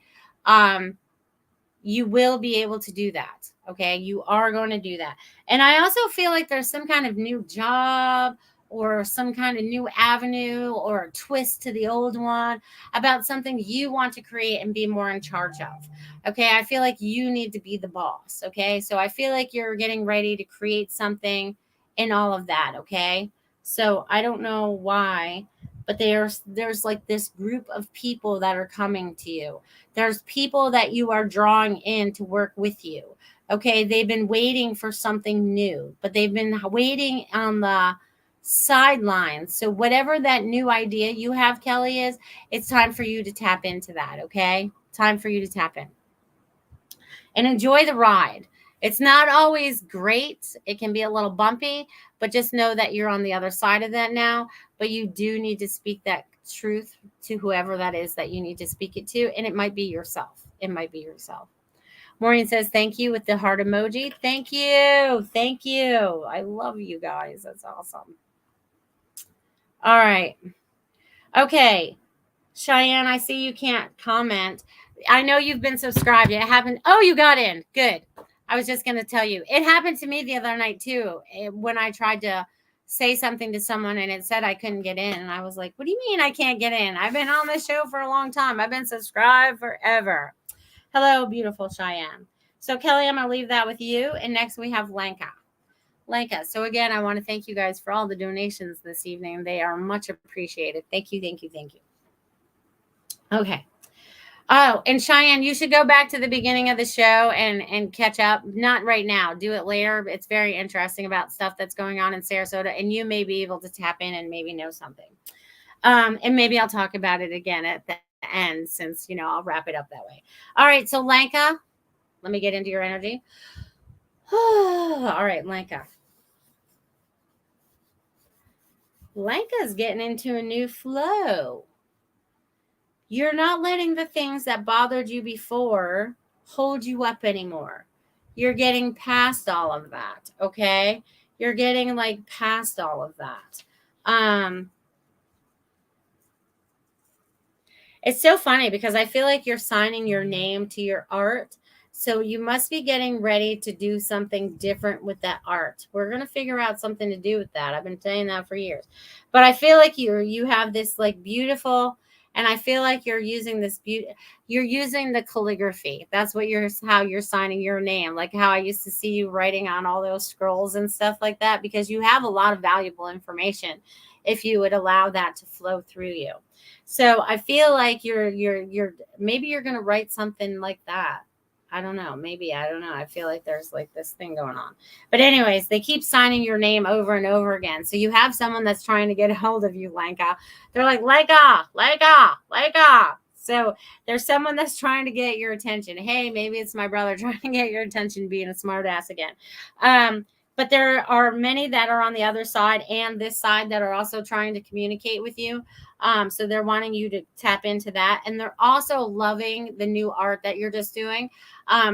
You will be able to do that, okay? You are going to do that. And I also feel like there's some kind of new job or some kind of new avenue or a twist to the old one about something you want to create and be more in charge of. Okay, I feel like you need to be the boss. Okay, so I feel like you're getting ready to create something in all of that. Okay, so I don't know why, but there's like this group of people that are coming to you. There's people that you are drawing in to work with you. Okay, they've been waiting for something new, but they've been waiting on the sidelines. So whatever that new idea you have, Kelly, is, it's time for you to tap into that. Okay, time for you to tap in and enjoy the ride. It's not always great. It can be a little bumpy, but just know that you're on the other side of that now. But you do need to speak that truth to whoever that is that you need to speak it to. And it might be yourself. It might be yourself. Maureen says, thank you with the heart emoji. Thank you. Thank you. I love you guys. That's awesome. All right. Okay. Cheyenne, I see you can't comment. I know you've been subscribed. It happened. Oh, you got in. Good. I was just going to tell you. It happened to me the other night, too, when I tried to say something to someone and it said I couldn't get in. And I was like, what do you mean I can't get in? I've been on this show for a long time. I've been subscribed forever. Hello, beautiful Cheyenne. So, Kelly, I'm going to leave that with you. And next we have Lanka. Lanka. So, again, I want to thank you guys for all the donations this evening. They are much appreciated. Thank you, thank you, thank you. Okay. Oh, and Cheyenne, you should go back to the beginning of the show and catch up. Not right now. Do it later. It's very interesting about stuff that's going on in Sarasota, and you may be able to tap in and maybe know something. And maybe I'll talk about it again at the end, since, you know, I'll wrap it up that way. All right. So Lanka, let me get into your energy. All right, Lanka. Lanka's getting into a new flow. You're not letting the things that bothered you before hold you up anymore. You're getting past all of that, okay? You're getting like past all of that. It's so funny because I feel like you're signing your name to your art. So you must be getting ready to do something different with that art. We're going to figure out something to do with that. I've been saying that for years. But I feel like you have this like beautiful, and I feel like you're using this you're using the calligraphy. That's how you're signing your name. Like how I used to see you writing on all those scrolls and stuff like that, because you have a lot of valuable information if you would allow that to flow through you. So I feel like you're maybe you're going to write something like that. I don't know. Maybe. I don't know. I feel like there's like this thing going on. But anyways, they keep signing your name over and over again. So you have someone that's trying to get a hold of you, Lanka. They're like, Lanka, Lanka, Lanka. So there's someone that's trying to get your attention. Hey, maybe it's my brother trying to get your attention, being a smart ass again. But there are many that are on the other side and this side that are also trying to communicate with you. So they're wanting you to tap into that. And they're also loving the new art that you're just doing,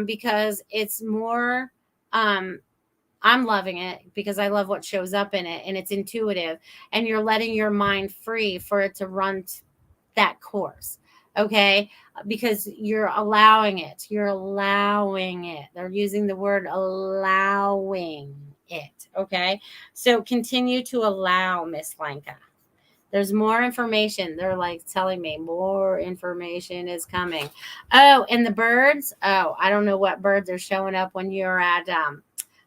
because it's more, I'm loving it because I love what shows up in it, and it's intuitive, and you're letting your mind free for it to run that course. Okay. Because you're allowing it. You're allowing it. They're using the word allowing it. Okay. So continue to allow, Miss Lanka. There's more information. They're like telling me more information is coming. Oh, and the birds. Oh, I don't know what birds are showing up when you're at,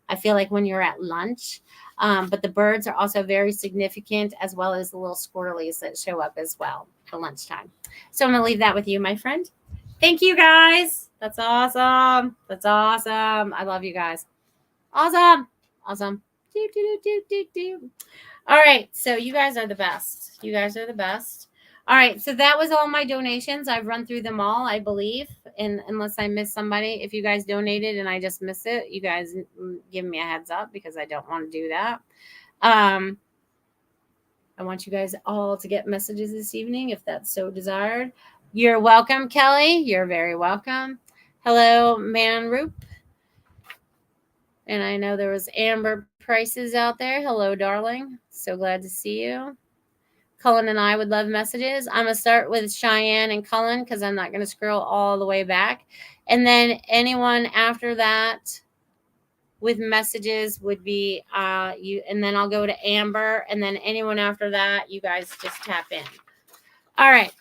I feel like when you're at lunch. But the birds are also very significant, as well as the little squirrelies that show up as well at lunchtime. So I'm going to leave that with you, my friend. Thank you, guys. That's awesome. That's awesome. I love you guys. Awesome. Awesome. Do, do, do, do, do. All right. So you guys are the best. You guys are the best. All right. So that was all my donations. I've run through them all, I believe. And unless I missed somebody, if you guys donated and I just missed it, you guys give me a heads up, because I don't want to do that. I want you guys all to get messages this evening if that's so desired. You're welcome, Kelly. You're very welcome. Hello, Manroop. And I know there was Amber Prices out there. Hello, darling. So glad to see you. Cullen and I would love messages. I'm going to start with Cheyenne and Cullen because I'm not going to scroll all the way back. And then anyone after that with messages would be you. And then I'll go to Amber. And then anyone after that, you guys just tap in. All right.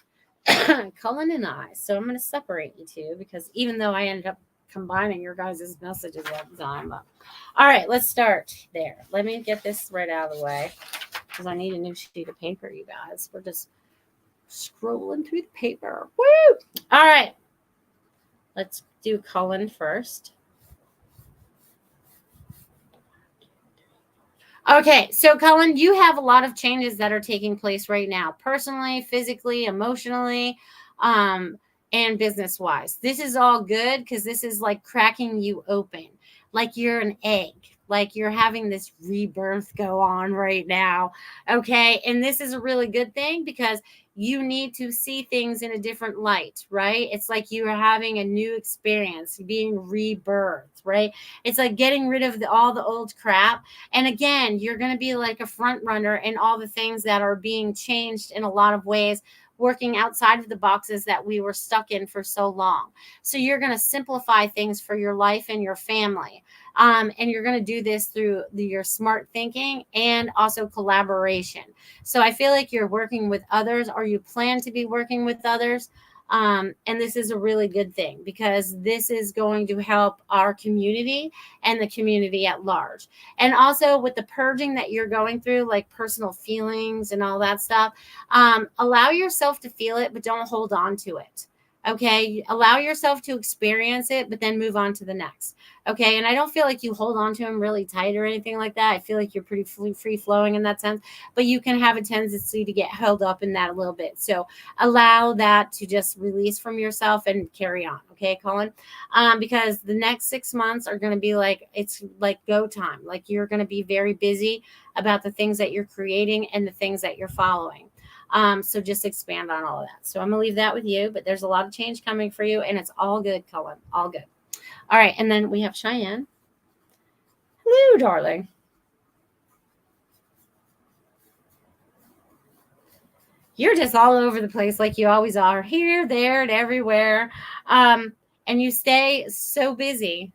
Cullen and I. So I'm going to separate you two, because even though I ended up combining your guys' messages at the time. All right, let's start there. Let me get this right out of the way, because I need a new sheet of paper, you guys. We're just scrolling through the paper. Woo! All right. Let's do Cullen first. Okay, so Cullen, you have a lot of changes that are taking place right now, personally, physically, emotionally, and business-wise. This is all good, because this is like cracking you open, like you're an egg, like you're having this rebirth go on right now. Okay, and this is a really good thing, because you need to see things in a different light, right? It's like you are having a new experience, being rebirthed, right? It's like getting rid of all the old crap. And again, you're going to be like a front runner in all the things that are being changed in a lot of ways, working outside of the boxes that we were stuck in for so long. So you're going to simplify things for your life and your family. And you're going to do this through your smart thinking and also collaboration. So I feel like you're working with others, or you plan to be working with others. And this is a really good thing, because this is going to help our community and the community at large. And also with the purging that you're going through, like personal feelings and all that stuff, allow yourself to feel it, but don't hold on to it. Okay. Allow yourself to experience it, but then move on to the next. Okay. And I don't feel like you hold on to them really tight or anything like that. I feel like you're pretty free flowing in that sense, but you can have a tendency to get held up in that a little bit. So allow that to just release from yourself and carry on. Okay, Colin? Because the next 6 months are going to be like, it's like go time. Like you're going to be very busy about the things that you're creating and the things that you're following. So just expand on all of that. So I'm going to leave that with you, but there's a lot of change coming for you, and it's all good, Cullen. All good. All right. And then we have Cheyenne. Hello, darling. You're just all over the place like you always are, here, there, and everywhere. And you stay so busy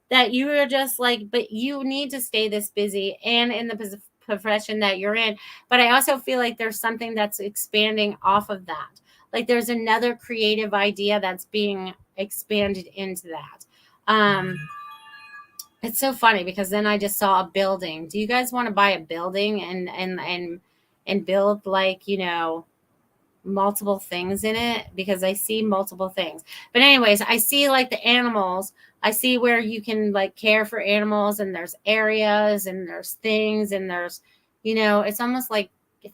that you are just like, but you need to stay this busy and in the profession that you're in. But I also feel like there's something that's expanding off of that. Like there's another creative idea that's being expanded into that. It's so funny because then I just saw a building. Do you guys want to buy a building and build, like, you know, multiple things in it? Because I see multiple things. But anyways, I see like the animals. I see where you can like care for animals, and there's areas and there's things and there's, you know, it's almost like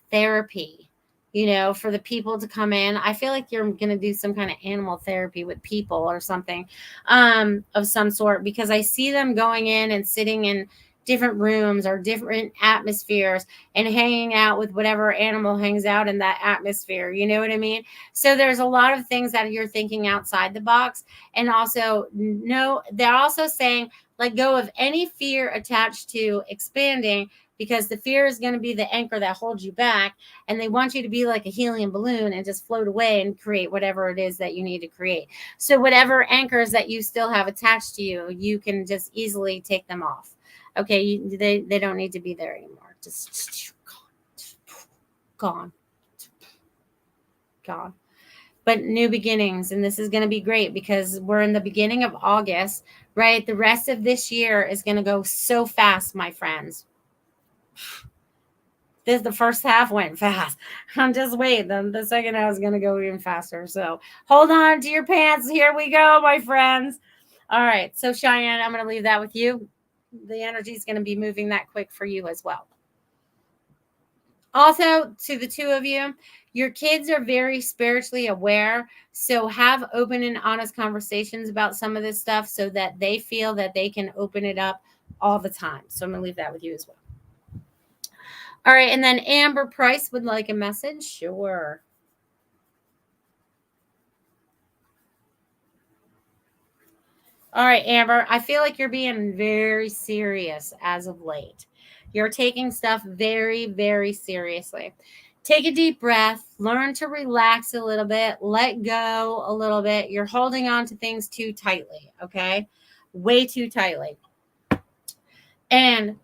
therapy. you know, for the people to come in. I feel like you're going to do some kind of animal therapy with people or something of some sort, because I see them going in and sitting in different rooms or different atmospheres and hanging out with whatever animal hangs out in that atmosphere. You know what I mean? So there's a lot of things that you're thinking outside the box. And also, no, they're also saying let go of any fear attached to expanding, because the fear is going to be the anchor that holds you back, and they want you to be like a helium balloon and just float away and create whatever it is that you need to create. So whatever anchors that you still have attached to you, you can just easily take them off. Okay, they don't need to be there anymore. Just gone. But new beginnings, and this is going to be great because we're in the beginning of August, right? The rest of this year is going to go so fast, my friends. The first half went fast. I'm just waiting. The second half is going to go even faster. So hold on to your pants. Here we go, my friends. All right. So Cheyenne, I'm going to leave that with you. The energy is going to be moving that quick for you as well. Also, to the two of you, your kids are very spiritually aware. So have open and honest conversations about some of this stuff so that they feel that they can open it up all the time. So I'm going to leave that with you as well. All right. And then Amber Price would like a message. Sure. All right, Amber, I feel like you're being very serious as of late. You're taking stuff very, very seriously. Take a deep breath, learn to relax a little bit, let go a little bit. You're holding on to things too tightly, okay? Way too tightly. And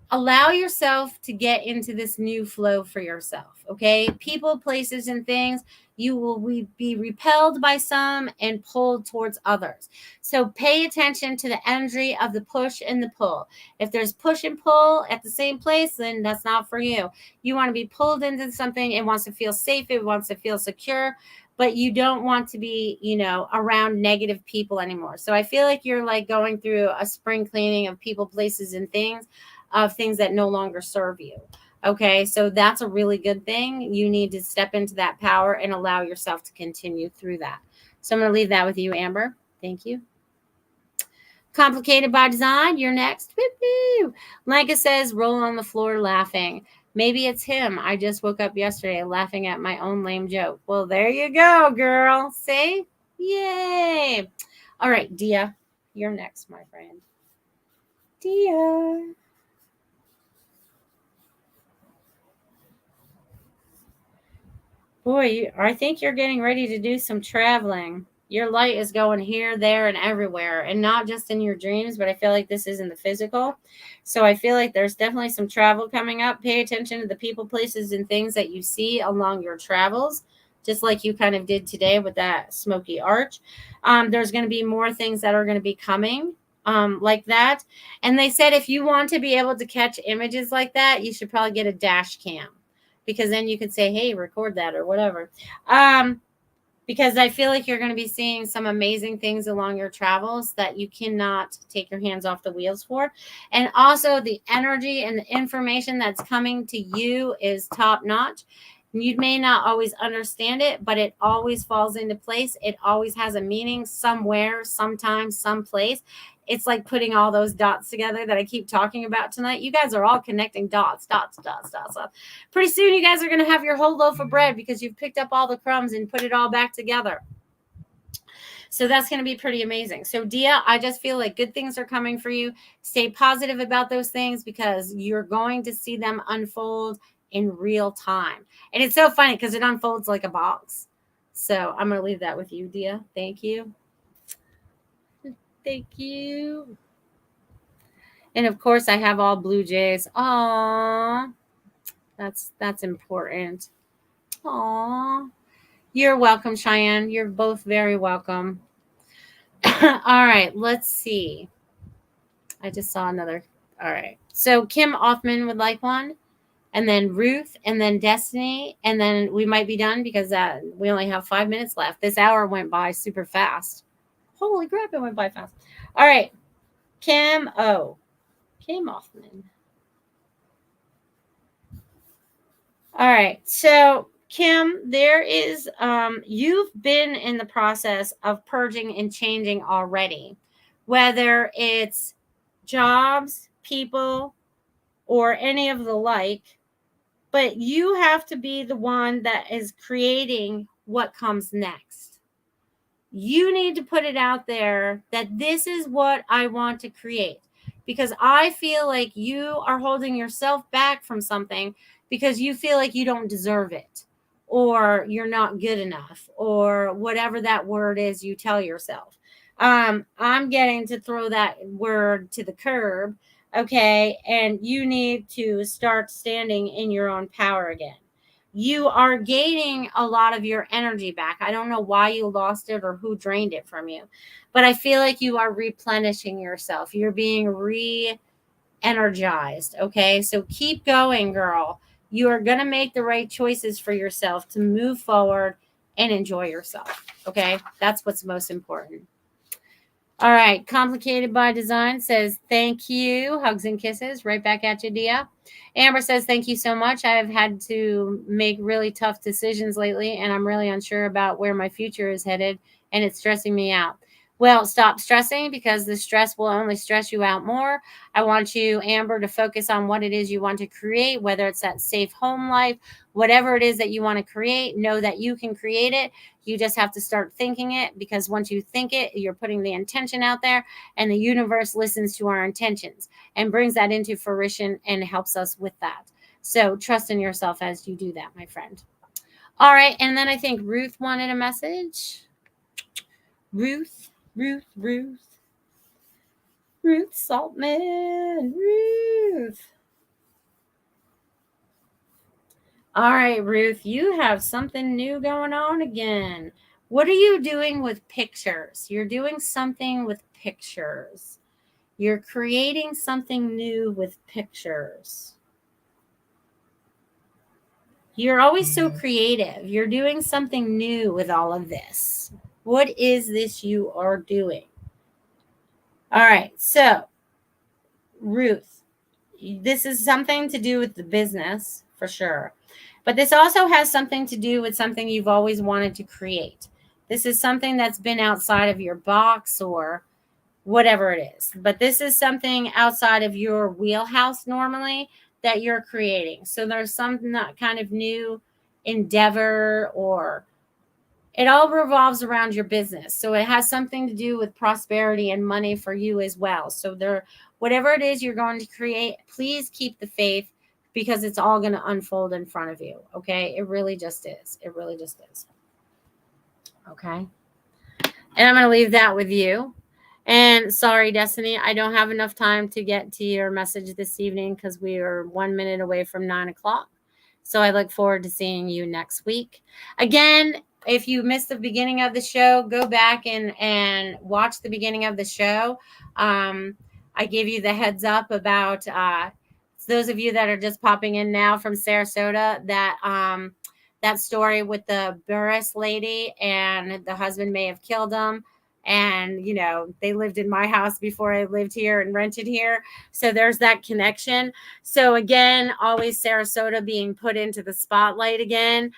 allow yourself to get into this new flow for yourself, okay? People, places, and things, you will be repelled by some and pulled towards others. So pay attention to the energy of the push and the pull. If there's push and pull at the same place, then that's not for you. You want to be pulled into something. It wants to feel safe. It wants to feel secure, but you don't want to be, you know, around negative people anymore. So I feel like you're like going through a spring cleaning of people, places, and things, of things that no longer serve you. Okay, so that's a really good thing. You need to step into that power and allow yourself to continue through that. So I'm going to leave that with you, Amber. Thank you. Complicated by Design, you're next. Woo-hoo. Lanka says, roll on the floor laughing. Maybe it's him. I just woke up yesterday laughing at my own lame joke. Well, there you go, girl. See? Yay. All right, Dia, you're next, my friend. Dia. Boy, I think you're getting ready to do some traveling. Your light is going here, there, and everywhere, and not just in your dreams, but I feel like this is in the physical. So I feel like there's definitely some travel coming up. Pay attention to the people, places, and things that you see along your travels, just like you kind of did today with that smoky arch. There's going to be more things that are going to be coming like that. And they said if you want to be able to catch images like that, you should probably get a dash cam, because then you could say, hey, record that or whatever. Because I feel like you're going to be seeing some amazing things along your travels that you cannot take your hands off the wheels for. And also the energy and the information that's coming to you is top notch. You may not always understand it, but it always falls into place. It always has a meaning somewhere, sometime, someplace. It's like putting all those dots together that I keep talking about tonight. You guys are all connecting dots. Pretty soon you guys are going to have your whole loaf of bread because you've picked up all the crumbs and put it all back together. So that's going to be pretty amazing. So Dia, I just feel like good things are coming for you. Stay positive about those things because you're going to see them unfold in real time. And it's so funny because it unfolds like a box. So I'm going to leave that with you, Dia. Thank you. Thank you. And of course, I have all Blue Jays. Aww. That's important. Aww. You're welcome, Cheyenne. You're both very welcome. All right, let's see. I just saw another. All right. So Kim Offman would like one. And then Ruth, and then Destiny, and then we might be done because we only have 5 minutes left. This hour went by super fast. Holy crap, it went by fast. All right. Kim Offman. All right. So Kim, there is, you've been in the process of purging and changing already, whether it's jobs, people, or any of the like, but you have to be the one that is creating what comes next. You need to put it out there that this is what I want to create, because I feel like you are holding yourself back from something because you feel like you don't deserve it, or you're not good enough, or whatever that word is you tell yourself. I'm getting to throw that word to the curb. Okay. And you need to start standing in your own power again. You are gaining a lot of your energy back. I don't know why you lost it or who drained it from you, but I feel like you are replenishing yourself. You're being re-energized. Okay. So keep going, girl. You are going to make the right choices for yourself to move forward and enjoy yourself. Okay. That's what's most important. All right. Complicated by Design says, thank you. Hugs and kisses. Right back at you, Dia. Amber says, thank you so much. I have had to make really tough decisions lately, and I'm really unsure about where my future is headed, and it's stressing me out. Well, stop stressing, because the stress will only stress you out more. I want you, Amber, to focus on what it is you want to create, whether it's that safe home life, whatever it is that you want to create. Know that you can create it. You just have to start thinking it, because once you think it, you're putting the intention out there, and the universe listens to our intentions and brings that into fruition and helps us with that. So trust in yourself as you do that, my friend. All right. And then I think Ruth wanted a message. Ruth Saltman. Ruth. All right, Ruth, you have something new going on again. What are you doing with pictures? You're doing something with pictures. You're creating something new with pictures. You're always so creative. You're doing something new with all of this. What is this you are doing? All right, so Ruth, this is something to do with the business for sure. But this also has something to do with something you've always wanted to create. This is something that's been outside of your box or whatever it is. But this is something outside of your wheelhouse normally that you're creating. So there's some kind of new endeavor, or it all revolves around your business. So it has something to do with prosperity and money for you as well. So there, whatever it is you're going to create, please keep the faith, because it's all going to unfold in front of you. Okay. It really just is. It really just is. Okay. And I'm going to leave that with you. And sorry, Destiny, I don't have enough time to get to your message this evening, because we are 1 minute away from 9 o'clock. So I look forward to seeing you next week. Again, if you missed the beginning of the show, go back and watch the beginning of the show. I gave you the heads up about those of you that are just popping in now from Sarasota, that story with the Burris lady, and the husband may have killed him. And, you know, they lived in my house before I lived here and rented here. So there's that connection. So again, always Sarasota being put into the spotlight again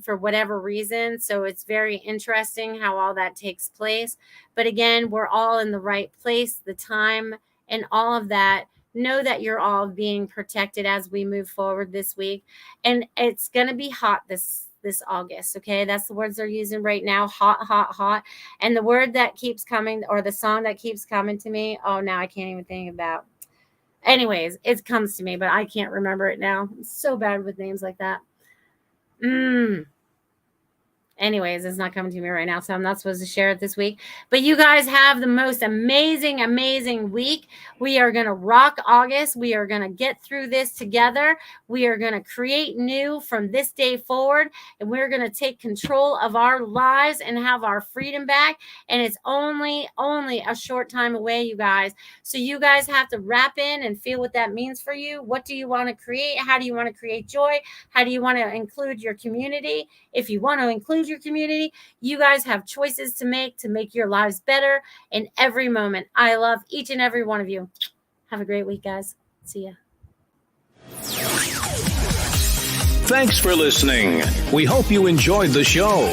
for whatever reason. So it's very interesting how all that takes place. But again, we're all in the right place, the time, and all of that. Know that you're all being protected as we move forward this week. And it's going to be hot this August. Okay. That's the words they're using right now. Hot, hot, hot. And the word that keeps coming, or the song that keeps coming to me. Oh, now I can't even think about. Anyways, it comes to me, but I can't remember it now. I'm so bad with names like that. Anyways, it's not coming to me right now, so I'm not supposed to share it this week. But you guys have the most amazing, amazing week. We are going to rock August. We are going to get through this together. We are going to create new from this day forward, and we're going to take control of our lives and have our freedom back. And it's only a short time away, you guys. So you guys have to wrap in and feel what that means for you. What do you want to create? How do you want to create joy? How do you want to include your community? If you want to include your community, you guys have choices to make your lives better in every moment. I love each and every one of you. Have a great week, guys. See ya. Thanks for listening. We hope you enjoyed the show.